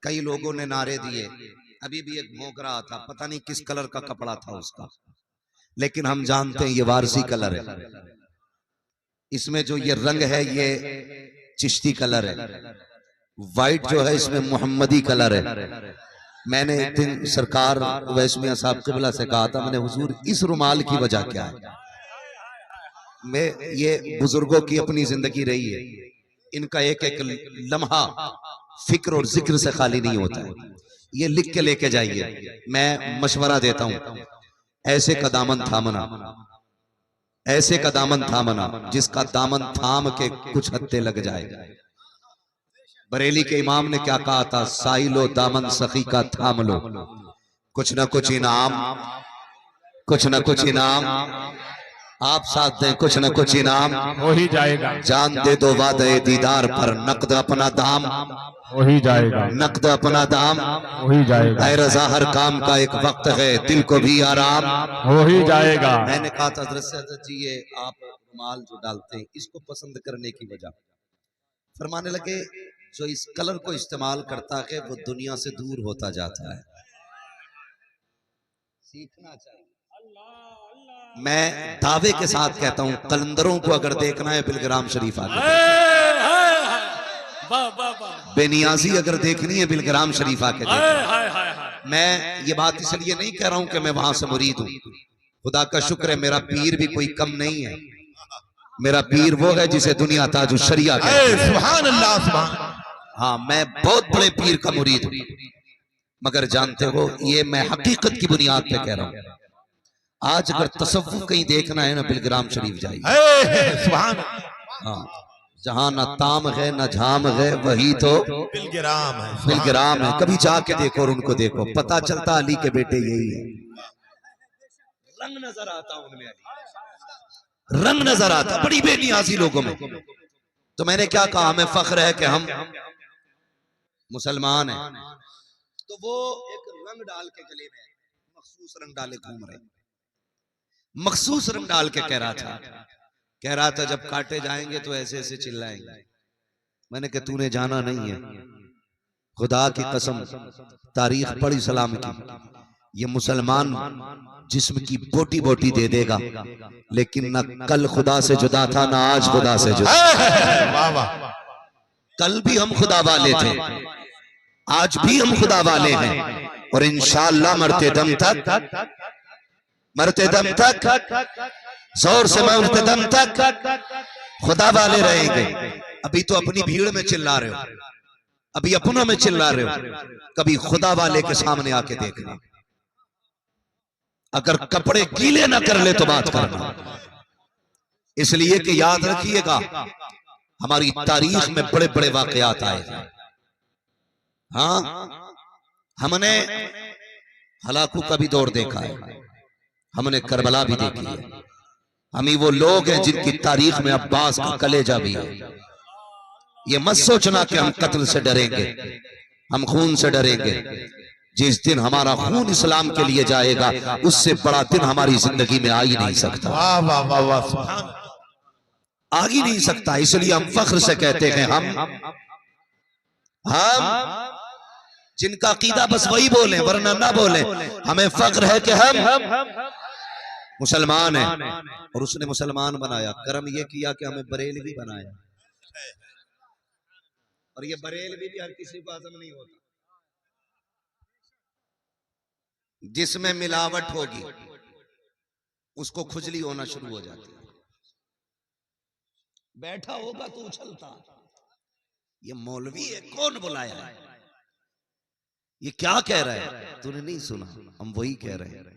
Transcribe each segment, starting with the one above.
कई लोगों ने नारे दिए, अभी भी एक भौंक रहा था, पता नहीं किस कलर का कपड़ा था उसका, लेकिन हम जानते हैं ये वारसी कलर है। इसमें जो ये रंग है ये चिश्ती कलर है, व्हाइट जो है इसमें मोहम्मदी कलर है। मैंने एक दिन सरकार उवैस मियां साहब क़िबला से कहा था, मैंने हुजूर इस रुमाल की वजह क्या है? मैं ये बुजुर्गों की अपनी जिंदगी रही है, इनका एक एक लम्हा फिक्र और जिक्र से खाली नहीं होता है। ये लिख के लेके जाइए, मैं मशवरा देता हूं, ऐसे का दामन थामना, ऐसे का दामन थामना जिसका दामन थाम के कुछ हत्ते लग जाए। बरेली के इमाम ने क्या कहा था? साइलो दामन सखी का थाम लो, कुछ ना कुछ इनाम, कुछ ना कुछ इनाम आप साथ दें, कुछ न कुछ इनाम हो ही जाएगा। जान दे दो वादे दीदार पर, नकद अपना दाम हो ही जाएगा, नकद अपना दाम हो ही जाएगा। ऐ रज़ा हर काम का एक वक्त है, दिल को भी आराम हो ही जाएगा। मैंने कहा था हज़रत से, हज़रत जी ये आप रुमाल जो डालते हैं इसको पसंद करने की वजह, फरमाने लगे जो इस कलर को इस्तेमाल करता है वो दुनिया से दूर होता जाता है, सीखना चाहिए। मैं दावे के साथ कहता हूं, कलंदरों को अगर देखना है बिलग्राम शरीफ आके, बेनियाजी अगर देखनी है बिलग्राम शरीफ आके देखना। मैं ये बात इसलिए नहीं कह रहा हूं कि मैं वहां से मुरीद हूं, खुदा का शुक्र है मेरा पीर भी कोई कम नहीं है। मेरा पीर वो है जिसे दुनिया ताजु शरिया कहती है। सुभान अल्लाह, सुभान। हाँ, मैं बहुत बड़े पीर का मुरीद हूं, मगर जानते हो ये मैं हकीकत की बुनियाद पे कह रहा हूं। आज अगर तसव्वुफ कहीं देखना है ना, बिलग्राम शरीफ जाइए। सुभान। हाँ, जहां ना ताम है ना झाम है वही तो बिलग्राम है, बिलग्राम है। कभी जाके देखो और उनको देखो, पता चलता अली के बेटे यही है। रंग नजर आता उनमें, अली रंग नजर आता, बड़ी बेनियाजी लोगों में। तो मैंने क्या कहा, हमें फख्र है कि हम मुसलमान हैं। तो वो एक रंग डाल के गले में मखसूस रंग डाले घूम रहे, मखसूस रंग डाल के कह रहा था जब काटे जाएंगे तो ऐसे ऐसे चिल्लाएंगे। मैंने कहा तूने जाना नहीं है, खुदा की कसम तारीख पढ़ी सलाम की, ये मुसलमान जिस्म की बोटी बोटी दे देगा, लेकिन न कल खुदा से जुदा था ना आज खुदा से जुदा। कल भी हम खुदा वाले थे, आज भी हम खुदा वाले हैं, और इंशाअल्लाह मरते दम तक, मरते दम तक, जोर से मरते दम तक खुदा वाले रहेंगे। अभी तो अपनी भीड़ में चिल्ला रहे हो, अभी अपनों में चिल्ला रहे हो, कभी खुदा वाले के सामने आके देखना, अगर कपड़े गीले ना कर ले तो बात करना। इसलिए कि याद रखिएगा हमारी तारीख में बड़े बड़े वाकयात आए। हाँ, हमने हलाकू का भी दौर देखा है, हमने करबला भी देखी है। हम ही वो लोग हैं जिनकी तारीख में अब्बास का कलेजा भी है। ये मत सोचना कि हम कत्ल से डरेंगे, हम खून से डरेंगे। जिस दिन हमारा खून इस्लाम के लिए जाएगा उससे बड़ा दिन हमारी जिंदगी में आ ही नहीं सकता, आ ही नहीं सकता। इसलिए हम फख्र से कहते हैं हम जिनका अकीदा बस वही बोले वरना ना बोले। हमें फख्र है कि हम मुसलमान हैं, और उसने मुसलमान बनाया। कर्म ये किया कि हमें बरेलवी बनाया, और ये बरेलवी भी हर किसी को हजम नहीं होता। जिसमें मिलावट होगी उसको खुजली होना शुरू हो जाती है। बैठा होगा तो उछलता, ये मौलवी है, कौन बुलाया है, ये क्या कह रहा है, तूने नहीं सुना? हम वही कह रहे हैं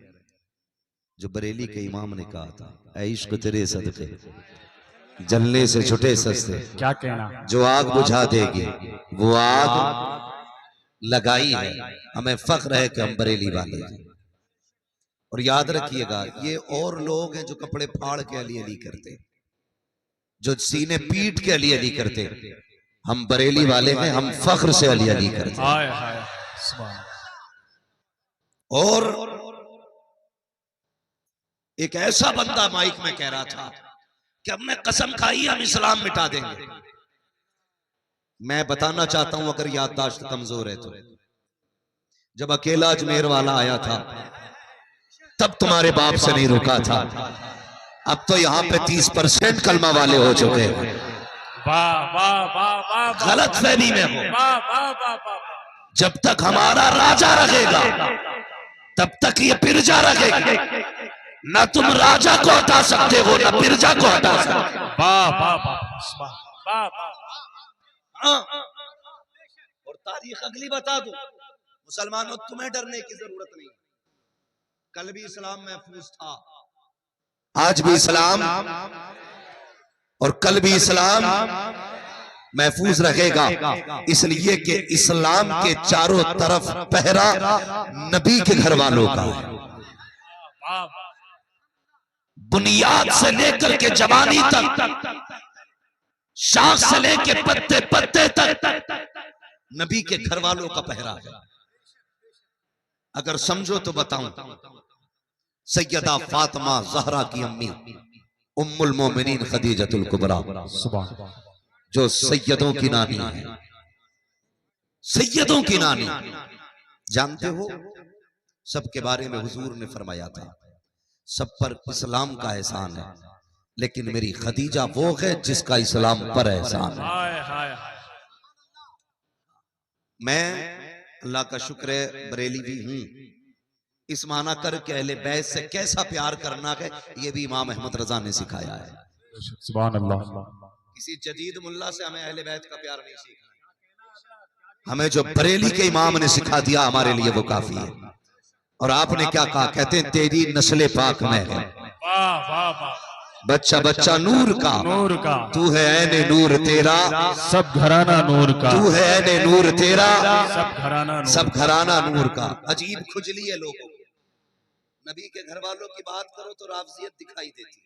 जो बरेली के इमाम ने कहा था, ऐ इश्क तेरे सदके जलने से छुटे सस्ते। क्या कहना, जो आग बुझा देगी वो आग लगाई है। हमें फख्र है कि हम बरेली वाले हैं। और याद रखिएगा ये और लोग हैं जो कपड़े फाड़ के अली अली करते, जो सीने पीट के अली अली करते। हम बरेली वाले हैं, हम फख्र से अली अली करते। और एक ऐसा बंदा माइक में कह रहा था कि हमने कसम खाई हम इस्लाम मिटा देंगे। मैं बताना चाहता हूं, अगर याददाश्त कमजोर है तो, जब अकेला अजमेर वाला आया था तब तुम्हारे बाप से नहीं रुका था। अब तो यहाँ पे 30% कलमा वाले हो चुके हैं। वाह वाह वाह वाह, गलत फहमी में हो। वाह वाह वाह वाह। जब तक हमारा राजा रहेगा तब तक ये पिरजा रहेगी। न तुम राजा को हटा सकते हो, न पिरजा को हटा सकते हो। वाह वाह वाह वाह वाह। और तारीख अगली बता दूं, मुसलमानों तुम्हें डरने की जरूरत नहीं। कल भी इस्लाम महफूज था, आज भी इस्लाम और कल भी इस्लाम महफूज रहेगा, इसलिए कि इस्लाम के चारों तरफ पहरा नबी के घर वालों का है। बुनियाद से लेकर के जवानी तक, शाख से लेकर पत्ते पत्ते तक नबी के घर वालों का पहरा है। अगर समझो तो बताऊं, सैयदा फातिमा ज़हरा की अम्मी उम्मुल मोमिनीन खदीजतुल कुबरा, जो सैयदों की नानी है, सैयदों की नानी, जानते हो सबके बारे में हुजूर ने फरमाया था सब पर इस्लाम का एहसान है, लेकिन मेरी खदीजा वो है जिसका इस्लाम पर एहसान है। मैं अल्लाह का शुक्र है बरेली भी हूं, इस माना कर के अहले बैत से कैसा प्यार करना है ये भी इमाम अहमद रजा ने सिखाया है। सुभान अल्लाह। किसी जदीद मुल्ला से हमें अहले बैत का प्यार नहीं सीखना, हमें जो बरेली के इमाम ने सिखा दिया हमारे लिए वो काफी है। और आपने क्या कहा, कहते हैं तेरी नस्ले पाक में है, बच्चा बच्चा नूर का, तू है ऐने नूर तेरा, सब घराना नूर का, तू है ऐने नूर तेरा, सब घराना नूर का। अजीब खुजली है लोगों को, नबी के घर वालों की बात करो तो राफजियत दिखाई देती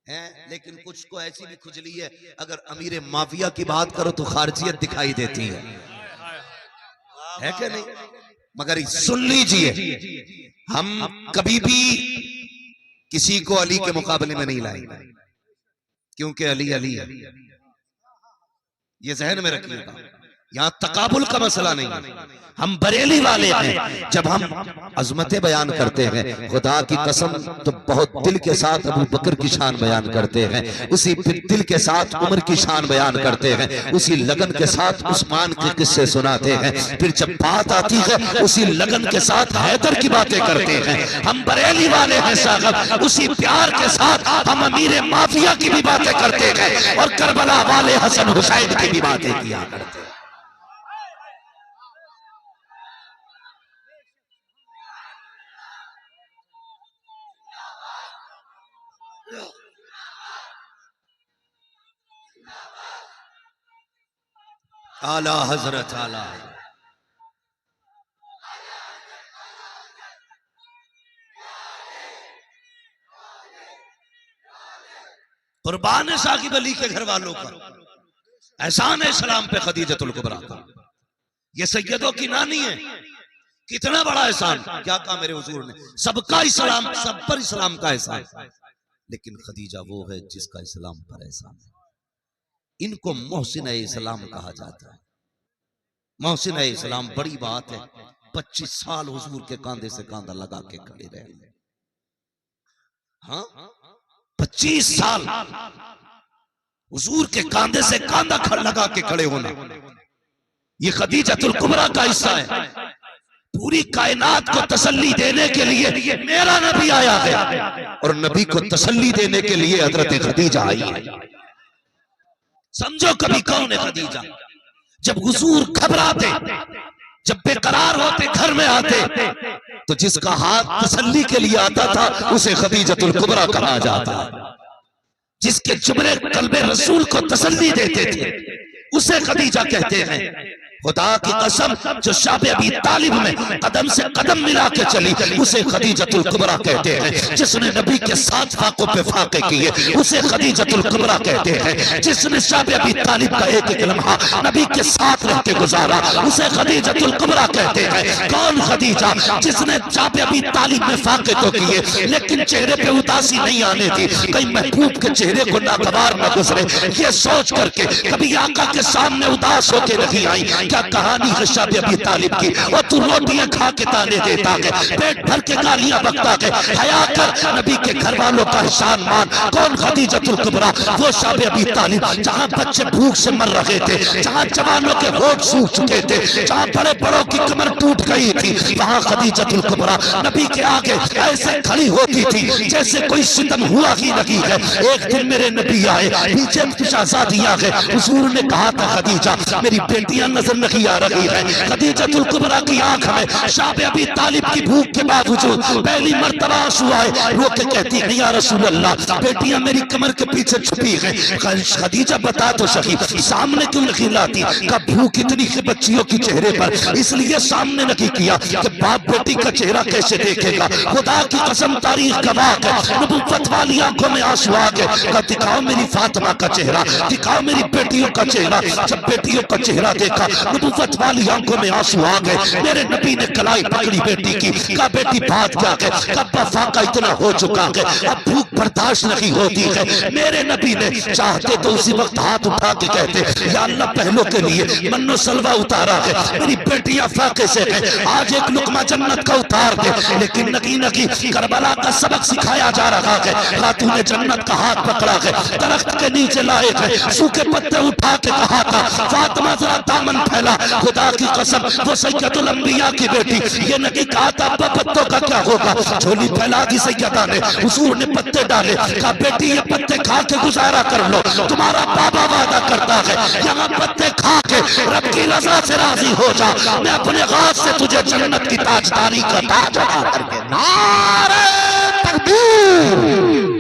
है, लेकिन कुछ को ऐसी भी खुजली है अगर अमीर माफिया की बात करो तो खारजियत दिखाई देती है कि नहीं? मगर सुन लीजिए, हम कभी भी किसी को अली के मुकाबले में नहीं लाएंगे, क्योंकि अली अली है, ये जहन में रखिएगा। यहाँ तकाबुल का मसला नहीं है, हम बरेली वाले हैं। जब हम अजमतें बयान करते हैं, खुदा की कसम, तो बहुत दिल के साथ अबू बकर की शान बयान करते हैं, उसी दिल के साथ उमर की शान बयान करते हैं, उसी लगन के साथ उस्मान के किस्से सुनाते हैं। फिर जब बात आती है उसी लगन के साथ हैदर की बातें करते हैं। हम बरेली वाले हैं साहब, उसी प्यार के साथ हम अमीर माफिया की भी बातें करते हैं और करबला वाले हसन हुसैन की भी बातें किया करते हैं। आला हजरत आला। कुर्बान है साकिब अली के घर वालों का, एहसान है इस्लाम पे खदीजतुल कुबरा का। ये सैयदों की नानी है, कितना बड़ा एहसान। क्या कहा मेरे हुजूर ने, सबका इस्लाम, सब पर इस्लाम का एहसान, लेकिन खदीजा वो है जिसका इस्लाम पर एहसान है। इनको मोहसिन इस्लाम कहा जाता है। मोहसिन इस्लाम बड़ी बात है। 25 साल हुजूर के कांधे से कांधा लगा के खड़े रहे। हाँ, 25 साल हुजूर के कांधे से कांधा लगा के खड़े होना, ये खदीजतुल कुबरा का हिस्सा है। पूरी कायनात को तसल्ली देने के लिए मेरा नबी आया है, और नबी को तसल्ली देने के लिए हजरत खदीजा आई है। समझो कभी कौन है खदीजा। जब हुजूर घबराते, जब बेकरार होते, घर में आते, तो जिसका हाथ तसल्ली के लिए आता था उसे खदीजतुल कुबरा कहा जाता। जिसके जुमले कल्बे रसूल को तसल्ली देते थे उसे खदीजा कहते हैं। खुदा की कसम, जो शाबे अबी तालिब में कदम से कदम मिला के चली उसे खदीजतुल कुबरा कहते हैं। जिसने नबी के साथ फाकों पे फाके किए उसे खदीजतुल कुबरा कहते हैं। जिसने शाबे अबी तालिब का एक एक लम्हा नबी के साथ रह के गुजारा उसे खदीजतुल कुबरा कहते हैं। कौन खदीजा? जिसने शाबे अबी तालिब में फाके तो किए लेकिन चेहरे पे उदासी नहीं आने दी, कहीं महबूब के चेहरे को नागवार न गुजरे, ये सोच करके कभी आका के सामने उदास होके नहीं आई। क्या कहानी है शाबे अबी तालिब की? और तू रोटियां खा के ताने देता है, पेट भर के गालियां बकता है, हया कर, नबी के घर वालों का एहसान मान। कौन खदीजतुल कुबरा? वो शाबे अबी तालिब जहां बच्चे भूख से मर रहे थे, जहां जवानों के होठ सूख चुके थे, जहां बड़े बड़ों की कमर टूट गई थी, वहां खदीजतुल कुबरा नबी के आगे ऐसे खड़ी होती थी जैसे कोई सितम हुआ ही नहीं है। एक दिन मेरे नबी आए, पीछे कुछ आजादियां है, हुजूर ने कहा था खदीजा मेरी बेटियां नजर नहीं आ रही है। खदीजतुल कुबरा की आंख में शाबे अबी तालिब की भूख के बावजूद पहली मर्तबा आंसू आए, रो के कहती है या रसूल अल्लाह बेटियां मेरी कमर के पीछे छुपी हैं। खदीजा बता तो सही सामने क्यों नहीं लाती? कब भूख इतनी है बच्चियों की चेहरे पर, इसलिए सामने नहीं किया कि बाप बेटी का चेहरा कैसे देखेगा। खुदा की कसम तारीख गवाह है, नबुव्वत वाली आंखों में आंसू आ गए। दिखाओ मेरी फातिमा का चेहरा, दिखाओ मेरी बेटियों का चेहरा। जब बेटियों का चेहरा देखा नबुव्वत वाली आंखों में आंसू आ गए। मेरे नबी ने कलाई पकड़ी बेटी की, कहा बेटी बात क्या है? कब वफा का इतना हो चुका है, अब भूख बर्दाश्त नहीं होती है। मेरे नबी ने चाहते तो उसी वक्त हाथ उठा के कहते या अल्लाह पहलों के लिए मन्नो सलवा उतारा है, मेरी बेटियां फाके से है, आज एक लुकमा जन्नत का उतार दे। लेकिन नकी नकी करबला का सबक सिखाया जा रहा है। खातून ने जन्नत का हाथ पकड़ा है, दरख्त के नीचे लाए है, सूखे पत्ते उठा के कहा था फातिमा जरा दामन फैला। खुदा की कसम वो सैयदुल अंबिया की बेटी, ये नहीं कहा था पत्तों का क्या होगा, झोली फैला दी सैयदा ने, हुजूर ने पत्ते डाले, कहा बेटी ये पत्ते खा के गुजारा कर लो, तुम्हारा बाबा वादा करता है यहाँ पत्ते खा के रब की रजा से राजी हो जा, मैं अपने हाथ से तुझे जन्नत की ताजदारी का ताज अता करके। नारे तकबीर,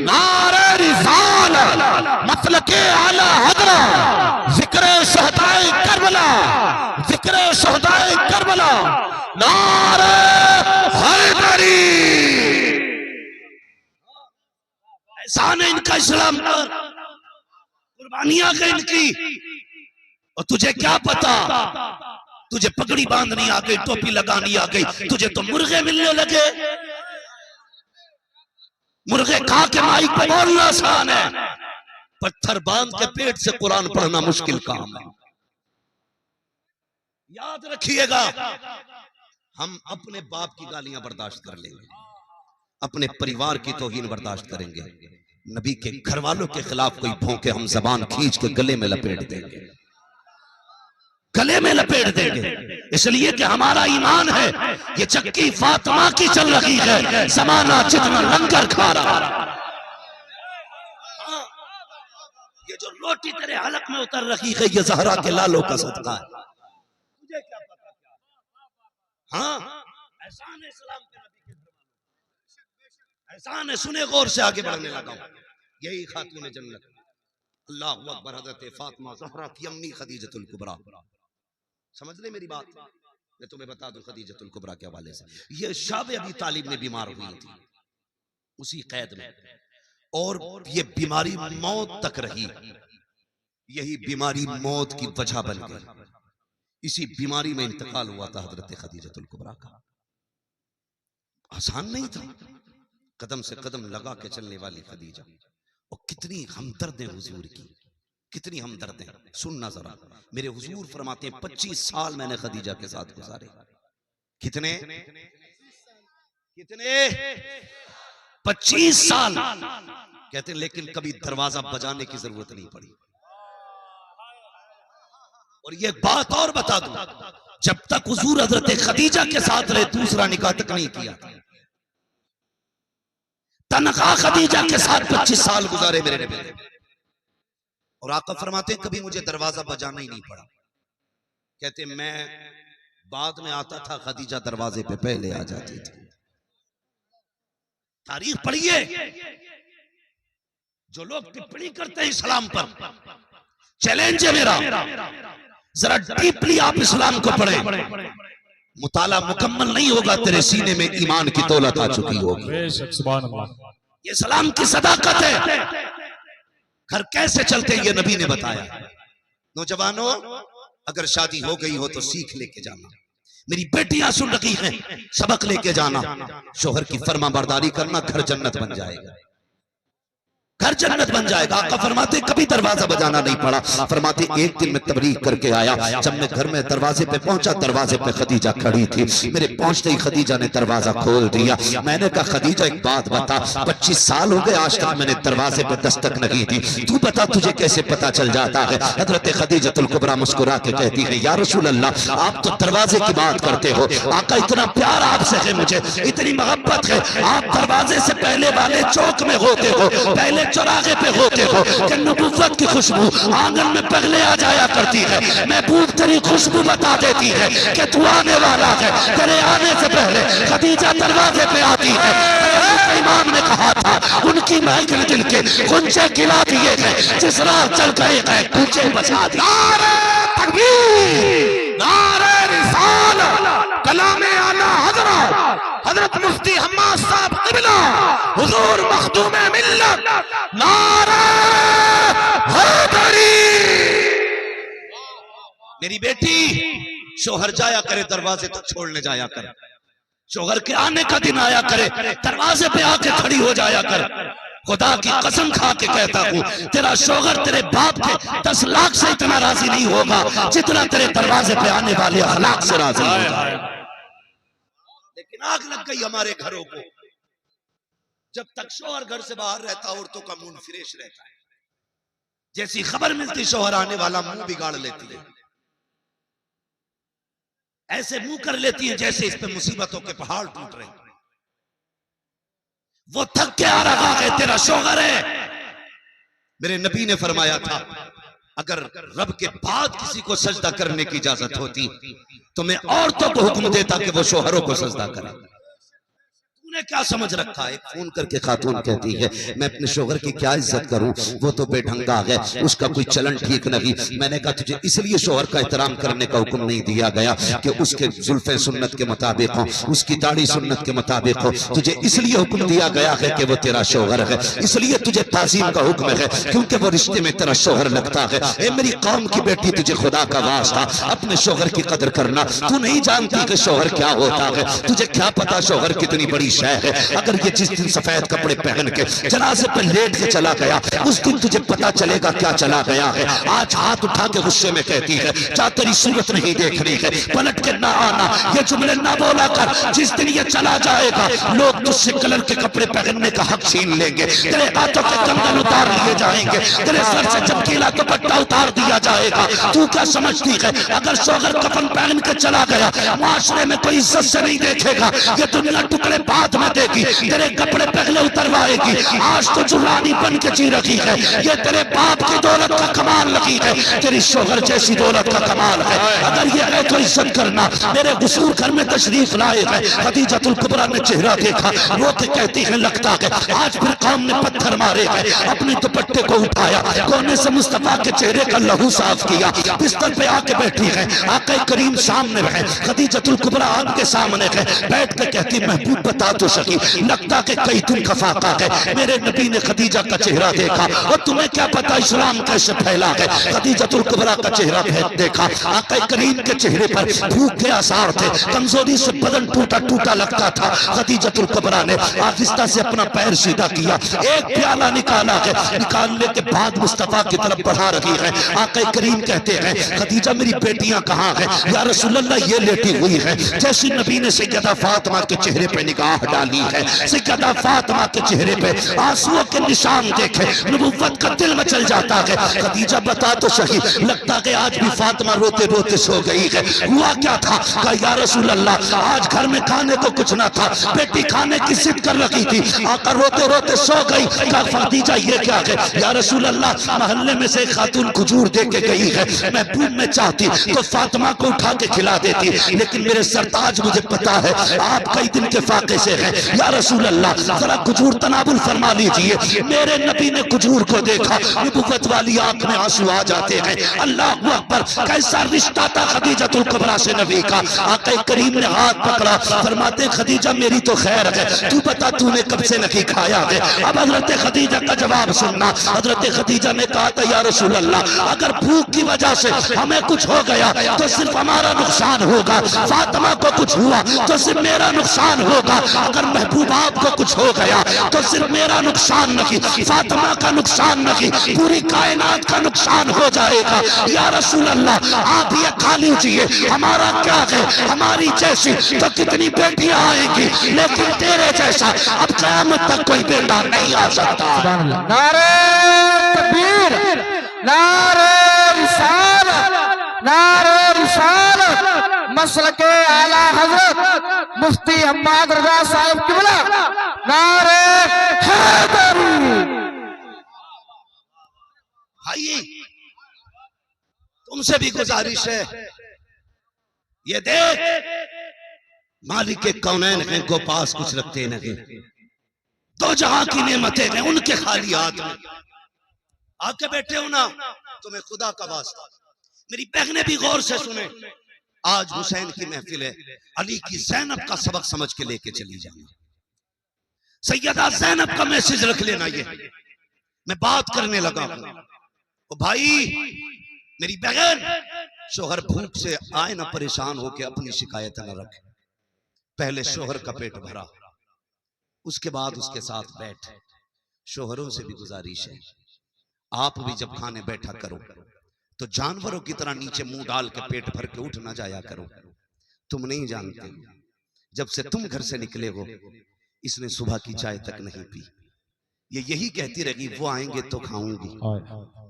नारे रिसालत, मसलके आला हजरा, जिक्र शहदाए करबला, जिक्र शहदाए करबला, नारे हैदरी। एहसान है इनका इस्लाम पर, कुर्बानियां हैं इनकी। और तुझे क्या पता, तुझे पगड़ी बांधनी आ गई, टोपी लगानी आ गई, तुझे तो मुर्गे मिलने लगे। मुर्गे खा के माइक पे बोलना आसान है, पत्थर बांध के पेट से कुरान पढ़ना मुश्किल काम है। याद रखिएगा, हम अपने बाप की गालियां बर्दाश्त कर लेंगे, अपने परिवार की तौहीन बर्दाश्त करेंगे, नबी के घर वालों के खिलाफ कोई भौंके हम जबान खींच के गले में लपेट देंगे, गले में लपेट देंगे। इसलिए कि हमारा ईमान है ये चक्की फातिमा की चल रही है, जमाना जितना लंगर खा रहा। ये जो रोटी तेरे हलक में उतर रही है ये ज़हरा के लालों का सदका है, तुझे क्या पता? हाँ, एहसान है इस्लाम के नबी के ज़माने, एहसान है। सुने गौर से, आगे बढ़ने लगा हूं। यही खातून जन्नत, अल्लाहु अकबर, हज़रत फातिमा ज़हरा की अम्मी खदीजतुल कुबरा। समझ ले मेरी बात, मैं तुम्हें बता दूं खदीजतुल कुबरा के हवाले से। ये शाबे अबी तालिब में बीमार हुई थी उसी कैद में, और ये बीमारी मौत तक रही। यही बीमारी मौत की वजह बन गई। इसी बीमारी में इंतकाल हुआ था हजरत खदीजतुल कुबरा का। आसान नहीं था, कदम से कदम लगा के चलने वाली खदीजा। और कितनी हमदर्द है हुजूर की, कितनी हमदर्द है। सुनना जरा, मेरे हुजूर फरमाते हैं 25 साल मैंने खदीजा के साथ गुजारे। कितने कितने 25 साल। कहते हैं लेकिन कभी दरवाजा बजाने की जरूरत नहीं पड़ी। और ये बात और बता दूं, जब तक हुजूर हजरत खदीजा के साथ रहे दूसरा निकाह तक नहीं किया। तनखा खदीजा के साथ 25 साल गुजारे मेरे नबी। और आका फरमाते हैं कभी मुझे दरवाजा बजाना ही नहीं पड़ा। कहते मैं बाद में आता था, खदीजा दरवाजे पे पहले आ जाती थी। तारीख पढ़िए, जो लोग टिप्पणी करते हैं इस्लाम पर, चैलेंज है मेरा, जरा डीपली आप इस्लाम को पढ़ें, मुताला मुकम्मल नहीं होगा, तेरे सीने में ईमान की दौलत आ चुकी होगी। ये सलाम की सदाकत है। घर कैसे चलते हैं ये नबी ने बताया। नौजवानों, अगर शादी हो गई हो तो सीख लेके जाना। मेरी बेटियां सुन रही हैं, सबक लेके जाना। शोहर की फर्माबरदारी करना, घर जन्नत बन जाएगा, घर जन्नत बन जाएगा। आका फरमाते कभी दरवाजा बजाना नहीं पड़ा। फरमाते एक दिन मैं तबलीग करके आया, जब मैं घर में दरवाजे पे पहुंचा, दरवाजे पे खदीजा खड़ी थी। मेरे पहुंचते ही खदीजा ने दरवाजा खोल दिया। मैंने कहा खदीजा एक बात बता, 25 साल हो गए आज तक मैंने दरवाजे पे दस्तक नहीं दी, तू बता तुझे कैसे पता चल जाता है। हजरत खदीजतुल कुबरा मुस्कुरा के कहती है, या रसूल अल्लाह, आप तो दरवाजे की बात करते हो, आका इतना प्यार आपसे है, मुझे इतनी मोहब्बत है, आप दरवाजे से पहले वाले चौक में होते हो, पहले चौराहे पे होते हो कि नबुव्वत की खुशबू आंगन में पगले आ जाया करती है। महबूब तेरी खुशबू बता देती है कि तू आने वाला है। तेरे आने से पहले खदीजा दरवाजे पे आती है। इमाम ने कहा था उनकी महक ने दिल के गुंजे गिला दिए गए, जिस राह चल गए गए गुंजे बचा दिए। नारे तकबीर, नारे रिसालत, कलामे आला हजरत मुफ्ती हम्माद साहब क़िबला हुजूर मखदूमे मिल्लत, नारे हैदरी। मेरी बेटी, शोहर जाया करे दरवाजे तक छोड़ने जाया करे, शोहर के आने का दिन आया करे दरवाजे पे आके खड़ी हो जाया कर। खुदा की कसम खा के कहता हूँ, तेरा शोहर तेरे बाप के 10 लाख से इतना राजी नहीं होगा जितना तेरे दरवाजे पे आने वाले अखलाक से राजी होगा। लेकिन आग लग गई हमारे घरों को। जब तक शोहर घर से बाहर रहता, औरतों का मुंह फ्रेश रहता है। जैसी खबर मिलती शोहर आने वाला, मुंह बिगाड़ लेती है, ऐसे मुंह कर लेती है जैसे इस पे मुसीबतों के पहाड़ टूट रहे हैं। वो थक के आ रहा है, तेरा शोहर है। मेरे नबी ने फरमाया था, अगर रब के बाद किसी को सजदा करने की इजाजत होती तो मैं औरतों को हुक्म देता कि वो शोहरों को सजदा करें। तूने क्या समझ रखा है? फोन करके खातून कहती है, मैं अपने शोहर की क्या इज्जत करूं, वो तो बेढंगा है, उसका कोई चलन ठीक नहीं। मैंने कहा तुझे इसलिए शोहर का एहतराम करने का हुक्म नहीं दिया गया कि उसके जुल्फे सुन्नत के मुताबिक हो, उसकी दाढ़ी सुन्नत के मुताबिक हो। तुझे इसलिए हुक्म दिया गया है कि वो तेरा शोहर है, इसलिए तुझे ताज़ीम का हुक्म है क्योंकि वो रिश्ते में तेरा शोहर लगता है। ए मेरी कौम की बेटी, तुझे खुदा का वास्ता अपने शोहर की कदर करना। तू नहीं जानती कि शोहर क्या होता है, तुझे क्या पता शोहर कितनी बड़ी शय है। अगर ये जिस दिन सफेद कपड़े पहन के जनाजे पर लेट के चला गया, उस दिन तुझे पता चलेगा क्या चला गया है। आज हाथ उठा के गुस्से में कहती है, क्या तेरी सूरत नहीं देखनी है, पलट के ना आना, ये जुमले ना बोला कर। जिस दिन ये चला जाएगा, लोग तुझसे कलर के कपड़े पहनने का हक छीन लेंगे, तेरे हाथों के कंगन उतार लिए जाएंगे, तेरे सर से चमकीला दुपट्टा उतार दिया जाएगा। तू क्या समझती है, अगर शोहर कफन पहन के चला गया, माशरे में कोई इज्जत से नहीं देखेगा, ये दुनिया टुकड़े बाद में देगी, तेरे कपड़े पहले उतरवाएगी। आज तो जुलानी बन के जी रखी है, ये तेरे बाप की दौलत का कमाल लगी है, तेरी शोहर जैसी दौलत का कमाल है। अगर ये है तो इज्जत करना। मेरे गुसूर घर में तशरीफ लाए है, खदीजतुल कुबरा ने चेहरा देखा, रो के कहती है, लगता है आज फिर कौम ने पत्थर मारे हैं। अपने दुपट्टे को उठाया, कोने से मुस्तफा के चेहरे का लहू साफ किया, बिस्तर पे आके बैठी है, आका करीम सामने है, खदीजतुल कुबरा आपके सामने है, बैठ के कहती, महबूब बता तो सकी, लगता कि कई दिन का फाका है। मेरे नबी ने खदीजा का चेहरा देखा, और तुम्हें क्या पता इस्लाम कैसे फैला है। खदीजतुल कुबरा का चेहरा देखा, आका करीम के चेहरे पर भूख के आसार थे, कमजोरी से बदन टूटा टूटा लगता था। खदीजतुल कुबरा ने आहिस्ता से अपना पैर सीधा किया, एक प्याला निकाला है, निकालने के बाद मुस्तफा की तरफ बढ़ा रही है। आका करीम कहते हैं, खदीजा मेरी बेटियां कहाँ हैं? या रसूलल्लाह ये लेटी हुई है। जैसे नबी ने सैयदा फातिमा के चेहरे पे निगाह डाली है, सैयदा फातिमा के चेहरे पे आंसुओं के निशान देखे, नबुव्वत का दिल मचल जाता है। खदीजा बता तो सही, लगता कि आज भी फातिमा रोते रोते सो गई है। हुआ क्या था? कहा या रसूल अल्लाह, आज घर में खाने को कुछ ना था, बेटी खाने की जिद कर रखी थी, आकर रोते रोते सो गई। कहा खदीजा ये क्या है? या रसूल अल्लाह, मोहल्ले में से खातून खजूर दे के गई है, मैं भूख में चाहती तो फातिमा को उठा के खिला देती, लेकिन मेरे सरताज मुझे पता है आप कई दिन के फाके से हैं, हैं, या रसूल अल्लाह जरा खजूर तनाबुल फरमा लीजिए। मेरे नबी ने खजूर को देखा, नबुव्वत वाली आंख में आंसू आ जाते हैं। अल्लाह अकबर, कैसा रिश्ता था खदीजतुल कुबरा से नबी का। आका करीम ने हाथ पकड़ा, फरमाते खदीजा मेरी तो खैर है, तू बता तूने कब से नहीं खाया है। अब हजरत खदीजा का जवाब सुनना। हजरत खदीजा ने कहा था या रसूल अल्लाह अगर भूख की वजह से हमें कुछ हो गया तो सिर्फ हमारा नुकसान होगा, फातिमा को कुछ हुआ तो सिर्फ मेरा नुकसान होगा। अगर महबूब आपको कुछ हो गया तो सिर्फ मेरा नुकसान नहीं, फातिमा का नुकसान नहीं, पूरी कायनात का नुकसान हो जाएगा। या रसूल अल्लाह आप ये खा लीजिए, हमारा क्या है, हमारी जैसी तो कितनी बेटियां आएंगी, लेकिन तेरे जैसा अब क़यामत तक कोई बेटा नहीं आ सकता। नारे तकबीर, नारे रिसालत, नारे रिसालत, मसलके आला हजरत मुफ्ती हम्माद रजा साहब किबला, नारे हैदरी। भाई तुमसे भी गुजारिश है, ये देख मालिक के कौनैन हैं, को पास कुछ रखते नहीं, दो जहां की नेमतें हैं उनके खाली हाथ में आके बैठे हो ना। तुम्हें खुदा का वास्ता, मेरी बहनें भी गौर से सुने, आज हुसैन की महफिल है, अली की ज़ैनब का सबक समझ के लेके चली जाना। सैयदा ज़ैनब का मैसेज रख लेना। ये मैं बात करने लगा हूं। ओ भाई मेरी बहन, शोहर भूख से आए ना परेशान होके अपनी शिकायत न रखे, पहले शोहर का पेट भरा, उसके बाद उसके साथ बैठ। शोहरों से भी गुजारिश है, आप भी जब खाने बैठा करो तो जानवरों की तरह नीचे मुंह डाल के पेट भर के उठ ना जाया करो। तुम नहीं जानते, जब से तुम घर से निकले हो इसने सुबह की चाय तक नहीं पी। ये यही कहती रहेगी वो आएंगे तो खाऊंगी,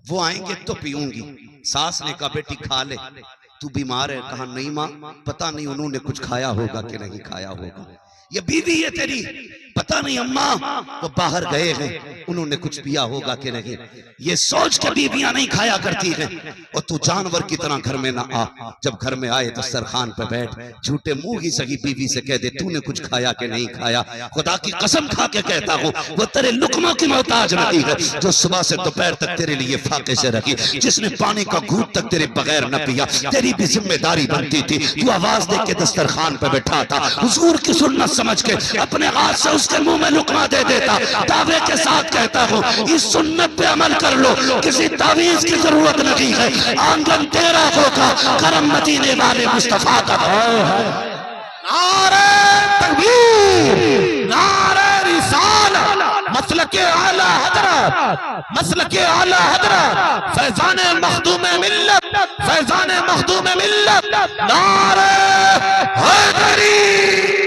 वो आएंगे तो पीऊंगी। सास ने कहा बेटी खा ले, तू बीमार है। कहा नहीं माँ, पता नहीं उन्होंने कुछ खाया होगा कि नहीं खाया होगा। ये बीवी है तेरी, पता नहीं अम्मा वो बाहर गए हैं, उन्होंने कुछ पिया होगा कि नहीं। ये सोच के बीवियां नहीं खाया करती हैं। और तू जानवर की तरह घर में ना आ, जब घर में आए तो सरखान पे बैठ, झूठे मुंह ही सही बीवी से कह दे तूने कुछ खाया कि नहीं खाया। खुदा की कसम खा के कहता हूँ वो तेरे लुकमों की मोहताज नहीं है, जो सुबह से दोपहर तक तेरे लिए फाके से रखी, जिसने पानी का घूंट तक तेरे बगैर न पिया। तेरी भी जिम्मेदारी बनती थी, तू आवाज दे के दस्तरखान पे बैठा था, हुजूर की सुन्नत समझ के अपने हाथ से उसके मुंह में लुकमा दे देता। दावे के साथ कहता हूँ इस सुन्नत पे अमल कर लो, किसी तावीज की जरूरत नहीं है। आंगन तेरा होगा, करम मदीने वाले मुस्तफा का। नारे तकबीर, नारे रिसालत, मसलके आला हजरत, मसलके आला हजरत, फैजाने मखदूम मिल्लत, फैजाने मखदूम मिल्लत, नारे हैदरी।